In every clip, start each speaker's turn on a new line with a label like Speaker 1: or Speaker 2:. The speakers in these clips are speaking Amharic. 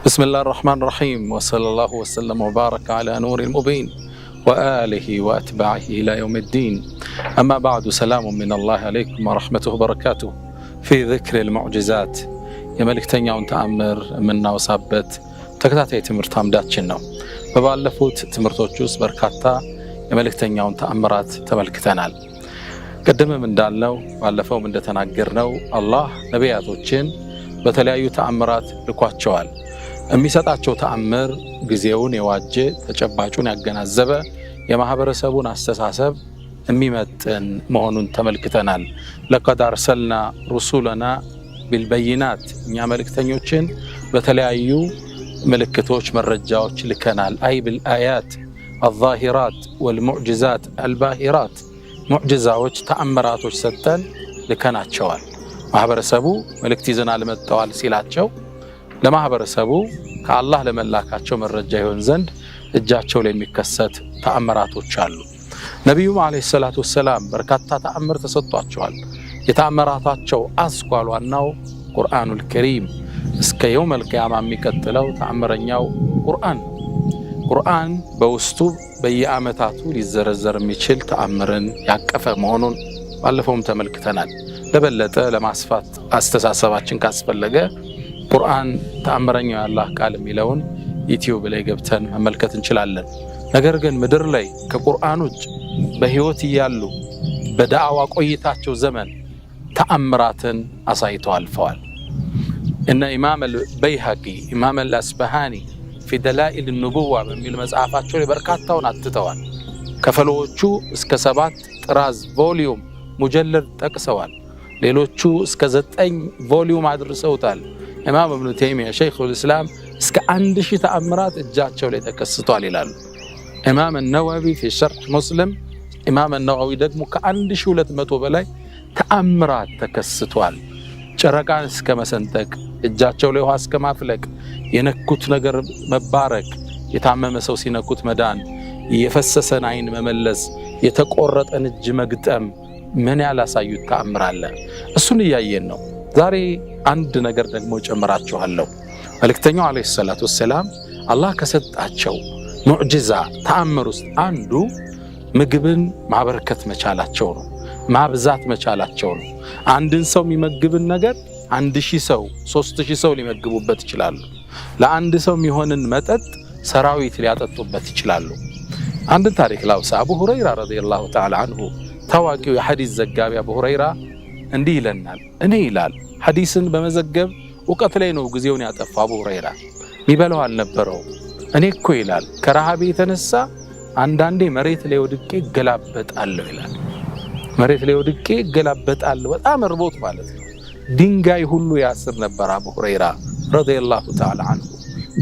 Speaker 1: بسم الله الرحمن الرحيم وصلى الله وسلم وبارك على نور المبين وآله وأتباعه إلى يوم الدين أما بعد سلام من الله عليكم ورحمته وبركاته في ذكر المعجزات يملك تنياون تأمر منا وصابت تكتاتي تمر تامداتشن ነው በባለፉት ትምርቶች ውስጥ በርካታ የመልእክተኛውን ተአምራት ተመልክተናል። ቀደምም እንዳልነው ባለፈውም እንደተናገርነው አላህ ነቢያቶችን በተለያዩ ተአምራት ልኳቸዋል። የሚሰጣቸው ተአምር ጊዜውን የዋጀ ተጨባጩን ያገናዘበ የማህበረሰቡን አስተሳሰብ የሚመጥን መሆኑን ተመልክተናል። ለቀድ አርሰልና ሩሱለና ቢልበይናት እኛ መልእክተኞችን በተለያዩ ምልክቶች መረጃዎች ልከናል። አይ ቢልአያት الظاهرات والمعجزات الباهرات ሙዕጂዛዎች ተአምራቶች ሰጥተን ልከናቸዋል። ማህበረሰቡ መልእክት ይዘናል መጥተዋል ሲላቸው ለማህበረሰቡ ከአላህ ለመላካቸው መረጃ ይሆን ዘንድ እጃቸው ላይ የሚከሰት ተአምራቶች አሉ። ነብዩም አለይሂ ሰላቱ ወሰላም በርካታ ተአምር ተሰጥቷቸዋል። የተአምራታቸው አስኳል ዋናው ቁርአኑል ከሪም እስከ የውመል ቂያማ የሚቀጥለው ተአምረኛው ቁርአን። ቁርአን በውስጡ በየዓመታቱ ሊዘረዘር የሚችል ተአምርን ያቀፈ መሆኑን ባለፈውም ተመልክተናል። ለበለጠ ለማስፋት አስተሳሰባችን ካስፈለገ ቁርአን ተአምረኛው የአላህ ቃል የሚለውን ዩቲዩብ ላይ ገብተን መመልከት እንችላለን። ነገር ግን ምድር ላይ ከቁርአን ውጭ በህይወት እያሉ በዳዕዋ ቆይታቸው ዘመን ተአምራትን አሳይተው አልፈዋል። እነ ኢማም አልበይሃቂ ኢማም አልአስበሃኒ في دلائل النبوة በሚል መጽሐፋቸው ላይ በርካታውን አትተዋል። ከፈሎቹ እስከ 7 ጥራዝ ቮሊዩም ሙጀለድ ጠቅሰዋል። ሌሎቹ እስከ 9 ቮሊዩም አድርሰውታል። ኢማም ኢብኑ ተይሚያ ሸይኹል እስላም እስከ 1000 ተአምራት እጃቸው ላይ ተከስቷል ይላሉ። ኢማም አልነወዊ في شرح مسلم ኢማም አልነወዊ ደግሞ ከ1200 በላይ ተአምራት ተከስቷል። ጨረቃን እስከ መሰንጠቅ፣ እጃቸው ላይ ውሃ እስከ ማፍለቅ፣ የነኩት ነገር መባረክ፣ የታመመ ሰው ሲነኩት መዳን፣ የፈሰሰን አይን መመለስ፣ የተቆረጠን እጅ መግጠም፣ ምን ያላሳዩት ተአምር አለ። እሱን እያየን ነው። ዛሬ አንድ ነገር ደግሞ ጨምራችኋለሁ። መልእክተኛው አለይሂ ሰላቱ ወሰላም አላህ ከሰጣቸው ሙዕጂዛ ተአምር ውስጥ አንዱ ምግብን ማበረከት መቻላቸው ነው። ማብዛት መቻላቸው ነው። አንድን ሰው የሚመግብን ነገር 1000 ሰው 3000 ሰው ሊመግቡበት ይችላሉ። ለአንድ ሰው የሚሆንን መጠጥ ሰራዊት ሊያጠጡበት ይችላሉ። አንድ ታሪክ ላውሳ። አቡ ሁረይራ ረዲየላሁ ተዓላ አንሁ ታዋቂው የሐዲስ ዘጋቢ አቡ ሁረይራ እንዲህ ይለናል። እኔ ይላል ሐዲስን በመዘገብ እውቀት ላይ ነው ጊዜውን ያጠፋው አቡ ሁረይራ። ሚበላው አልነበረው። እኔ እኮ ይላል ከረሃቤ የተነሳ አንዳንዴ መሬት ላይ ወድቄ ገላበጣለሁ ይላል። መሬት ላይ ወድቄ ገላበጣለሁ፣ በጣም እርቦት ማለት ነው። ድንጋይ ሁሉ ያስር ነበር አቡ ሁረይራ ረዲየላሁ ተዓላ አንሁ።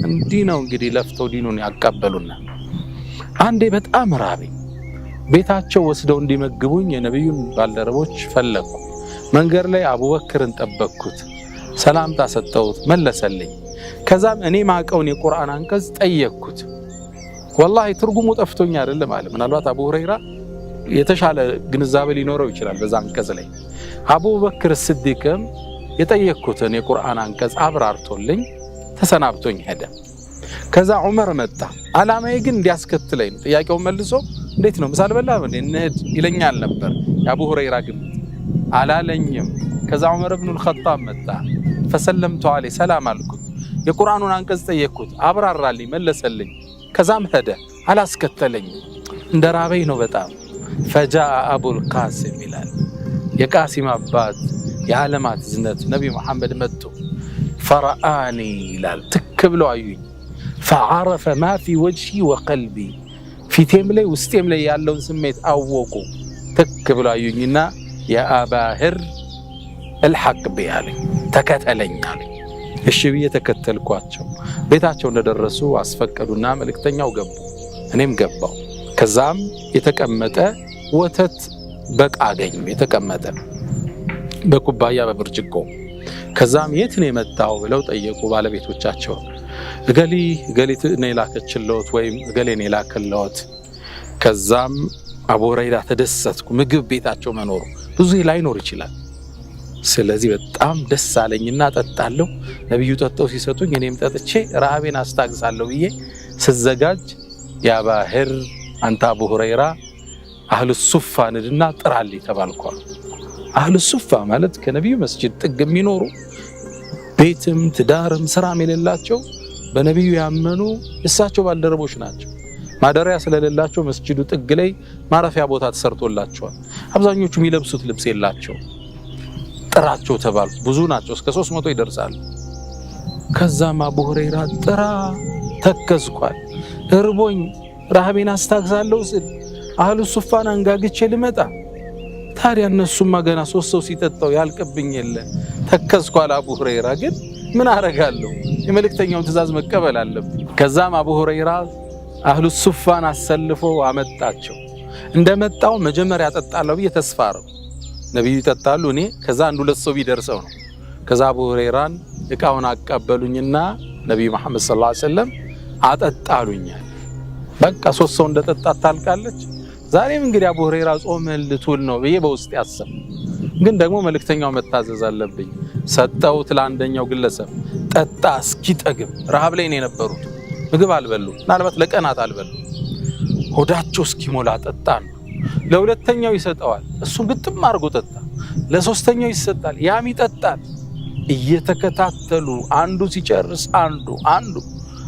Speaker 1: እንዲህ ነው እንግዲህ ለፍተው ዲኑን ያቀበሉና አንዴ በጣም ራበኝ። ቤታቸው ወስደው እንዲመግቡኝ የነብዩን ባልደረቦች ፈለኩ። መንገድ ላይ አቡበክርን ጠበቅኩት። ሰላምታ ሰጠሁት፣ መለሰልኝ። ከዛም እኔ ማቀውን የቁርአን አንቀጽ ጠየቅኩት። ወላሂ ትርጉሙ ጠፍቶኝ አይደለም ማለት ምናልባት አቡ ሁረይራ የተሻለ ግንዛቤ ሊኖረው ይችላል በዛ አንቀጽ ላይ። አቡበክር ስዲቅም የጠየቅኩትን የቁርአን አንቀጽ አብራርቶልኝ ተሰናብቶኝ ሄደ። ከዛ ዑመር መጣ። አላማዬ ግን እንዲያስከትለኝ ነው። ጥያቄውን መልሶ እንዴት ነው ምሳል በላም እንሂድ ይለኛል ነበር። የአቡ ሁረይራ ግን አላለኝም። ከዛ ዑመር ኢብኑ አልኸጣብ መጣ። ፈሰለምቱ ዐለይሂ ሰላም አልኩት። የቁርአኑን አንቀጽ ጠየቅኩት፣ አብራራልኝ፣ መለሰልኝ። ከዛም ሄደ። አላስከተለኝም። እንደራበኝ ነው በጣም። ፈጃአ አቡል ቃሲም ይላል የቃሲም አባት የዓለማት ዝነት ነቢ መሐመድ መጡ። ፈረአኒ ይላል ትክ ብለው አዩኝ። ፈዓረፈ ማ ፊ ወጅሂ ወቀልቢ ፊቴም ላይ ውስጤም ላይ ያለውን ስሜት አወቁ። ትክ ብለው አዩኝና የአባህር الحق ቢያለኝ ተከተለኝ አለኝ። እሺ ብዬ ተከተልኳቸው። ቤታቸው እንደደረሱ አስፈቀዱና መልእክተኛው ገቡ፣ እኔም ገባው። ከዛም የተቀመጠ ወተት በቃ አገኙ። የተቀመጠ በኩባያ በብርጭቆ። ከዛም የት ነው የመጣው ብለው ጠየቁ ባለቤቶቻቸው። እገሊት ነው የላከችልዎት ወይም እገሌ ነው የላከልዎት። ከዛም አቡ ሁረይራ ተደሰትኩ። ምግብ ቤታቸው መኖሩ ብዙ ላይኖር ይችላል። ስለዚህ በጣም ደስ አለኝና ጠጣለሁ። ነብዩ ጠጣው ሲሰጡኝ እኔም ጠጥቼ ረሃቤን አስታግሳለሁ ብዬ ስዘጋጅ ያ ባህር አንተ አቡ ሁረይራ አህሉ ሱፋ ንድና ጥራልኝ ተባልኳል። አህሉ ሱፋ ማለት ከነብዩ መስጂድ ጥግ የሚኖሩ ቤትም ትዳርም ስራም የሌላቸው በነብዩ ያመኑ እሳቸው ባልደረቦች ናቸው። ማደሪያ ስለሌላቸው መስጂዱ ጥግ ላይ ማረፊያ ቦታ ተሰርቶላቸዋል። አብዛኞቹ የሚለብሱት ልብስ የላቸው። ጥራቸው ተባሉ። ብዙ ናቸው፣ እስከ 300 ይደርሳሉ። ከዛም አቡ ሁረይራ ጥራ ተከዝኳል፣ እርቦኝ ረሃቤን አስታግሳለሁ ስል አህሉ ሱፋን አንጋግቼ ልመጣ ታዲያ እነሱማ ገና 3 ሰው ሲጠጣው ያልቅብኝ የለ ተከዝኳል። አቡ ሁረይራ ግን ምን አረጋለሁ? የመልእክተኛውን ትእዛዝ መቀበል አለብኝ። ከዛም አቡ ሁረይራ አህሉ ሱፋን አሰልፎ አመጣቸው። እንደመጣው መጀመሪያ አጠጣለሁ ብዬ ተስፋ አረው። ነብዩ ይጠጣሉ፣ እኔ ከዛ 1-2 ሰው ቢደርሰው ነው። ከዛ አቡ ሁረይራን እቃውን አቀበሉኝና ነብዩ መሐመድ ሰለላሁ ዐለይሂ ወሰለም አጠጣሉኛል። በቃ 3 ሰው እንደጠጣት ታልቃለች። ዛሬም እንግዲህ አቡ ሁረይራ ጾመን ልትውል ነው ብዬ በውስጥ ያሰብ፣ ግን ደግሞ መልእክተኛው መታዘዝ አለብኝ። ሰጠሁት ለአንደኛው ግለሰብ ጠጣ እስኪጠግብ። ረሃብ ላይ ነው የነበሩት፣ ምግብ አልበሉ፣ ምናልባት ለቀናት አልበሉ። ሆዳቸው እስኪሞላ ጠጣን። ለሁለተኛው ይሰጠዋል፣ እሱ ግጥም አድርጎ ጠጣ። ለሶስተኛው ይሰጣል፣ ያም ይጠጣል። እየተከታተሉ አንዱ ሲጨርስ አንዱ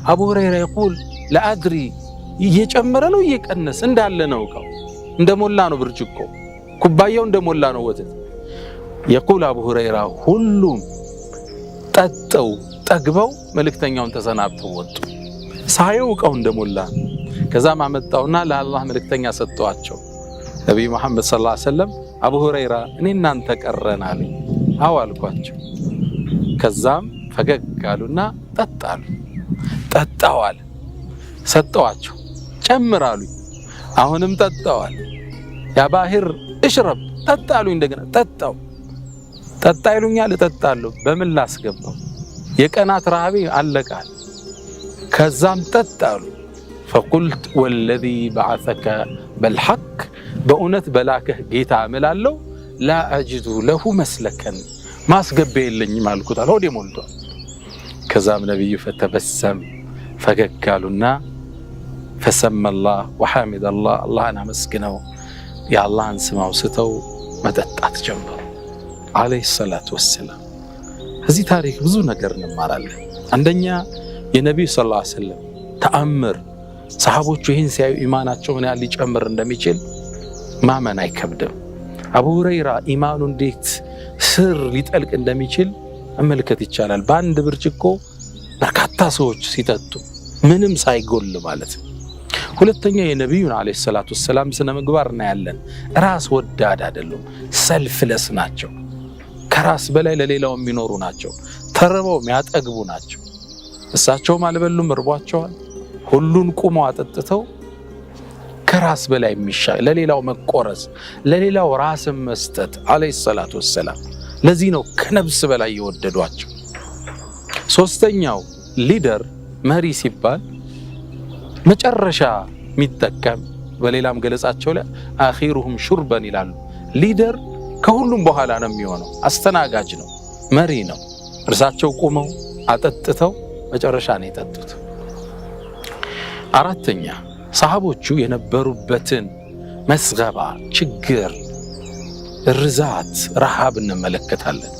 Speaker 1: አቡ ሁረይራ ይቁል ለአድሪ እየጨመረ ነው እየቀነሰ እንዳለ ነው። እቃው እንደሞላ ነው፣ ብርጭቆ ኩባያው እንደሞላ ነው ወተት። ይቁል አቡ ሁረይራ ሁሉም ጠጠው ጠግበው መልእክተኛውን ተሰናብተው ወጡ። ሳየው እቃው እንደሞላ። ከዛም አመጣውና ለአላህ መልእክተኛ ሰጠዋቸው። ነብዩ መሐመድ ሰለላሁ ዐለይሂ ወሰለም አቡ ሁረይራ እኔ እናንተ ቀረን አሉኝ። አዎ አልኳቸው። ከዛም ፈገግ አሉና ጠጣሉ። ጠጣዋል። ሰጠዋቸው። ጨምራሉኝ። አሁንም ጠጣዋል። ያ ባህር እሽረብ ጠጣሉኝ። እንደገና ጠጣው። ጠጣ ይሉኛል፣ እጠጣለሁ። በምን ላስገባው? የቀናት ረሃቤ አለቃል። ከዛም ጠጣሉ። فقلت والذي بعثك بالحق በእውነት በላከህ ጌታ እምላለሁ لا أجد له مسلكا ማስገባ የለኝም አልኩት። ሆዴ ሞልቷል። ከዛም ነብዩ فتبسم ፈገግ አሉና فسمى الله وحمد الله اللهን አመስግነው የአላህን ስም አውስተው መጠጣት ጀመሩ አለይሂ ሰላቱ ወሰላም። እዚህ ታሪክ ብዙ ነገር እንማራለን። አንደኛ የነብዩ ሰለላሁ ዐለይሂ ወሰለም ተአምር፣ ሰሃቦቹ ይህን ሲያዩ ኢማናቸው ምን ያህል ሊጨምር እንደሚችል ማመን አይከብድም። አቡ ሁረይራ ኢማኑ እንዴት ስር ሊጠልቅ እንደሚችል መመልከት ይቻላል። በአንድ ብርጭቆ በርካታ ሰዎች ሲጠጡ ምንም ሳይጎል ማለት ነው። ሁለተኛ የነብዩን አለይሂ ሰላቱ ወሰላም ስነ ምግባር እናያለን። ራስ ወዳድ አይደሉም፣ ሰልፍለስ ናቸው። ከራስ በላይ ለሌላው የሚኖሩ ናቸው። ተርበው የሚያጠግቡ ናቸው። እሳቸውም አልበሉም፣ እርቧቸዋል። ሁሉን ቁመው አጠጥተው ከራስ በላይ የሚሻል ለሌላው መቆረስ፣ ለሌላው ራስን መስጠት አለይሂ ሰላቱ ወሰላም። ለዚህ ነው ከነፍስ በላይ የወደዷቸው። ሶስተኛው ሊደር መሪ ሲባል መጨረሻ የሚጠቀም፣ በሌላም ገለጻቸው ላይ አኺሩሁም ሹርበን ይላሉ። ሊደር ከሁሉም በኋላ ነው የሚሆነው። አስተናጋጅ ነው፣ መሪ ነው። እርሳቸው ቁመው አጠጥተው መጨረሻ ነው የጠጡት። አራተኛ ሰሃቦቹ የነበሩበትን መስገባ፣ ችግር፣ ርዛት፣ ረሃብ እንመለከታለን።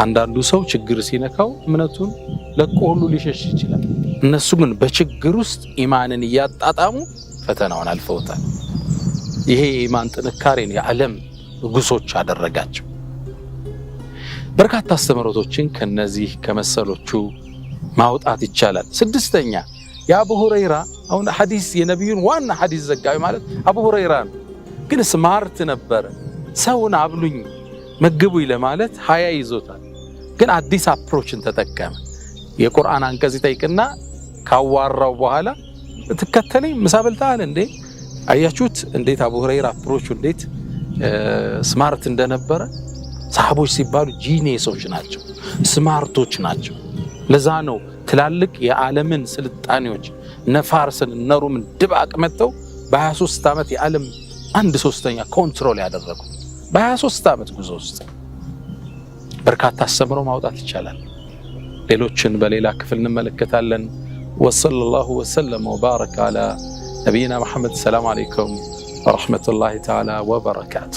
Speaker 1: አንዳንዱ ሰው ችግር ሲነካው እምነቱን ለቆ ሁሉ ሊሸሽ ይችላል። እነሱ ግን በችግር ውስጥ ኢማንን እያጣጣሙ ፈተናውን አልፈውታል። ይሄ የኢማን ጥንካሬን የዓለም ንጉሶች አደረጋቸው። በርካታ አስተምህሮቶችን ከነዚህ ከመሰሎቹ ማውጣት ይቻላል። ስድስተኛ የአቡ ሁረይራ አሁን ሐዲስ የነብዩን ዋና ሐዲስ ዘጋቢ ማለት አቡ ሁረይራ ነው። ግን ስማርት ነበረ። ሰውን አብሉኝ መግቡኝ ለማለት ሀያ ይዞታል። ግን አዲስ አፕሮችን ተጠቀመ። የቁርአን አንቀጽ ይጠይቅና ካዋራው በኋላ ትከተለኝ ምሳ በልተሃል እንዴ? አያችሁት እንዴት አቡ ሁረይራ አፕሮቹ እንዴት ስማርት እንደነበረ። ሰሃቦች ሲባሉ ጂኒየሶች ናቸው፣ ስማርቶች ናቸው። ለዛ ነው ትላልቅ የዓለምን ስልጣኔዎች ነፋርስን ነሩምን ድባቅ መተው በ23 ዓመት የዓለም 1/3 ኮንትሮል ያደረጉ በ23 ዓመት ጉዞ ውስጥ በርካታ አስተምሮ ማውጣት ይቻላል። ሌሎችን በሌላ ክፍል እንመለከታለን። ወሰለላሁ ወሰለም ወባረከ አላ ነቢይና መሐመድ። ሰላም አለይኩም ወረሕመቱላሂ ተዓላ ወበረካቱ።